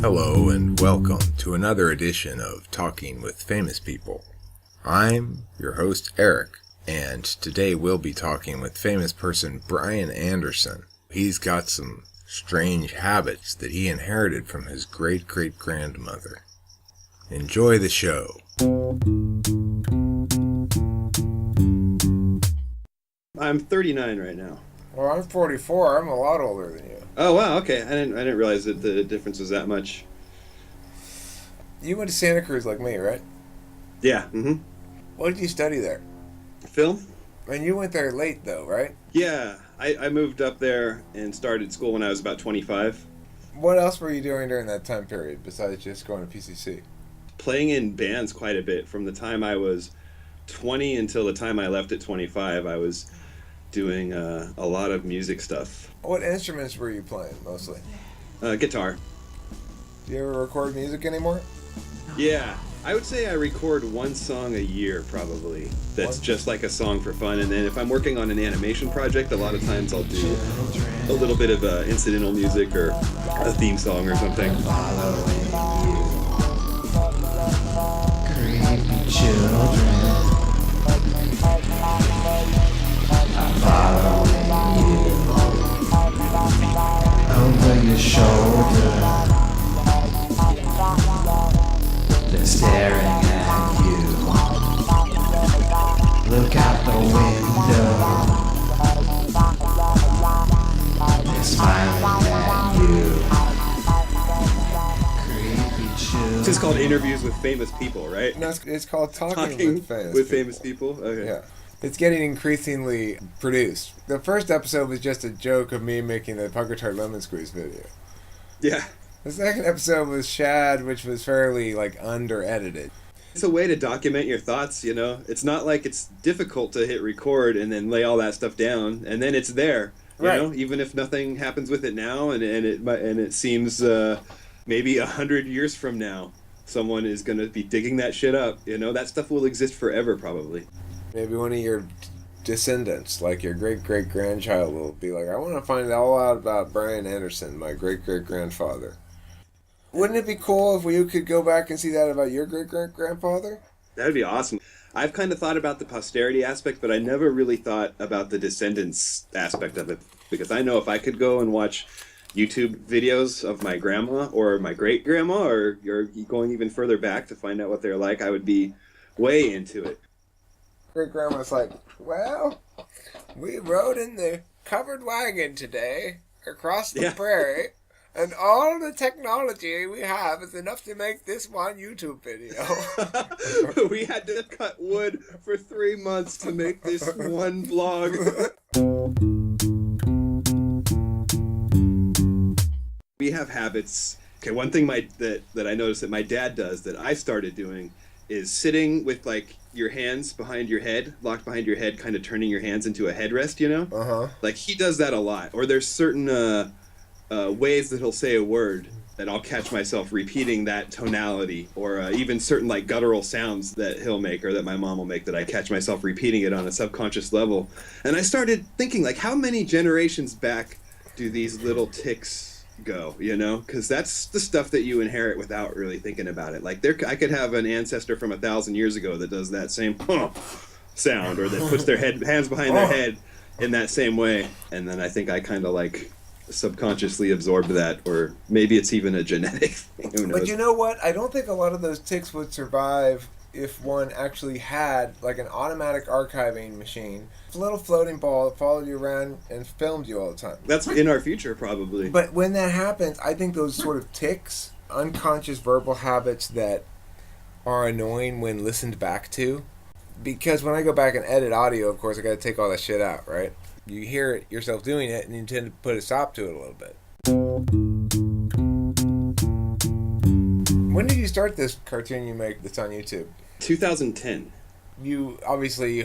Hello and welcome to another edition of Talking with Famous People. I'm your host Eric, and today we'll be talking with famous person Brian Anderson. He's got some strange habits that he inherited from his great-great-grandmother. Enjoy the show. I'm 39 right now. Well, I'm 44. I'm a lot older than you. Oh wow, okay. I didn't realize that the difference was that much. You went to Santa Cruz like me, right? Yeah. Mm-hmm. What did you study there? Film? And you went there late though, right? Yeah. I moved up there and started school when I was about 25. What else were you doing during that time period besides just going to PCC? Playing in bands quite a bit. From the time I was 20 until the time I left at 25, I was doing a lot of music stuff. What instruments were you playing mostly? Guitar. Do you ever record music anymore? Yeah. I would say I record one song a year probably. That's just like a song for fun. And then if I'm working on an animation project, a lot of times I'll do a little bit of incidental music or a theme song or something. Creepy children, I'm following you over your shoulder. They're staring at you. Look out the window. They're smiling at you. Creepy children. This is called Interviews with Famous People, right? No, it's called Talking with Famous People. Okay. Yeah. It's getting increasingly produced. The first episode was just a joke of me making the Pucker Lemon Squeeze video. Yeah. The second episode was Shad, which was fairly, under-edited. It's a way to document your thoughts, you know? It's not like it's difficult to hit record and then lay all that stuff down, and then it's there, you know? Even if nothing happens with it now, and it seems maybe 100 years from now, someone is going to be digging that shit up, you know? That stuff will exist forever, probably. Maybe one of your descendants, like your great-great-grandchild, will be like, I want to find all out about Brian Anderson, my great-great-grandfather. Wouldn't it be cool if you could go back and see that about your great-great-grandfather? That'd be awesome. I've kind of thought about the posterity aspect, but I never really thought about the descendants aspect of it. Because I know if I could go and watch YouTube videos of my grandma or my great-grandma or going even further back to find out what they're like, I would be way into it. Great-grandma's like, well, we rode in the covered wagon today across the prairie. And all the technology we have is enough to make this one YouTube video. We had to cut wood for 3 months to make this one vlog. We have habits. Okay, one thing that I noticed that my dad does that I started doing is sitting with your hands behind your head, locked behind your head, kind of turning your hands into a headrest, you know? Uh-huh. Like he does that a lot. Or there's certain ways that he'll say a word that I'll catch myself repeating that tonality, or even certain guttural sounds that he'll make or that my mom will make that I catch myself repeating it on a subconscious level. And I started thinking, how many generations back do these little tics go, you know? Because that's the stuff that you inherit without really thinking about it. I could have an ancestor from 1,000 years ago that does that same sound, or that puts their hands behind their head in that same way. And then I think I kind of subconsciously absorbed that, or maybe it's even a genetic thing. Who knows? But you know what? I don't think a lot of those tics would survive if one actually had an automatic archiving machine, a little floating ball that followed you around and filmed you all the time. That's in our future, probably. But when that happens, I think those sort of tics, unconscious verbal habits that are annoying when listened back to, because when I go back and edit audio, of course, I got to take all that shit out, right? You hear it yourself doing it, and you tend to put a stop to it a little bit. When did you start this cartoon you make that's on YouTube? 2010. You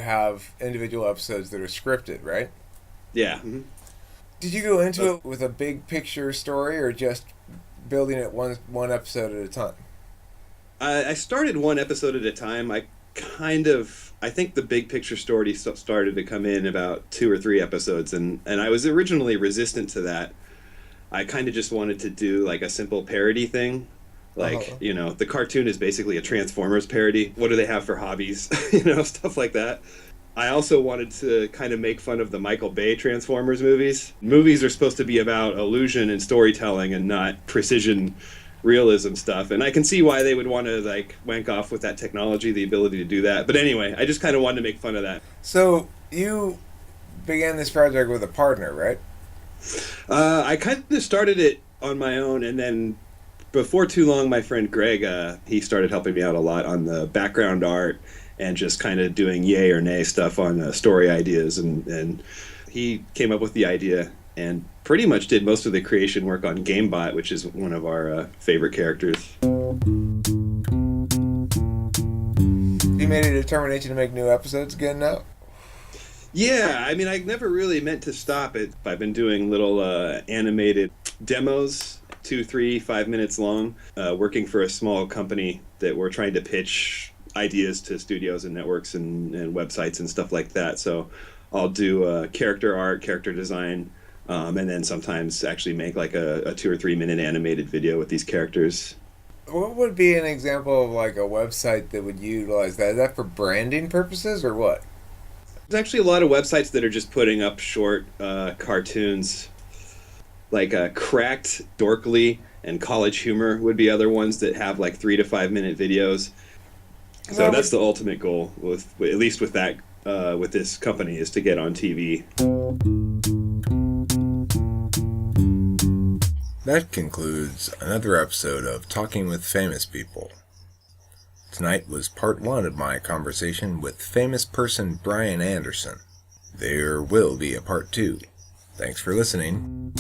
have individual episodes that are scripted, right? Yeah. Mm-hmm. Did you go into it with a big picture story, or just building it one episode at a time? I started one episode at a time. I think the big picture story started to come in about 2 or 3 episodes, and I was originally resistant to that. I kind of just wanted to do like a simple parody thing. Like, the cartoon is basically a Transformers parody. What do they have for hobbies? Stuff like that. I also wanted to kind of make fun of the Michael Bay Transformers movies. Movies are supposed to be about illusion and storytelling and not precision realism stuff. And I can see why they would want to like wank off with that technology, the ability to do that. But anyway, I just kind of wanted to make fun of that. So you began this project with a partner, right? I kind of started it on my own, and then before too long, my friend Greg, he started helping me out a lot on the background art and just kind of doing yay or nay stuff on story ideas. And he came up with the idea and pretty much did most of the creation work on Gamebot, which is one of our favorite characters. You made a determination to make new episodes again now? Yeah, I mean, I never really meant to stop it. I've been doing little animated demos, 2, 3, 5 minutes long, working for a small company that we're trying to pitch ideas to studios and networks and websites and stuff like that. So I'll do character art, character design, and then sometimes actually make like a 2 or 3 minute animated video with these characters. What would be an example of like a website that would utilize that? Is that for branding purposes or what? There's actually a lot of websites that are just putting up short cartoons. Like Cracked, Dorkly, and College Humor would be other ones that have like 3 to 5 minute videos. So that's the ultimate goal, with at least with that, with this company, is to get on TV. That concludes another episode of Talking with Famous People. Tonight was part 1 of my conversation with famous person Brian Anderson. There will be a part 2. Thanks for listening.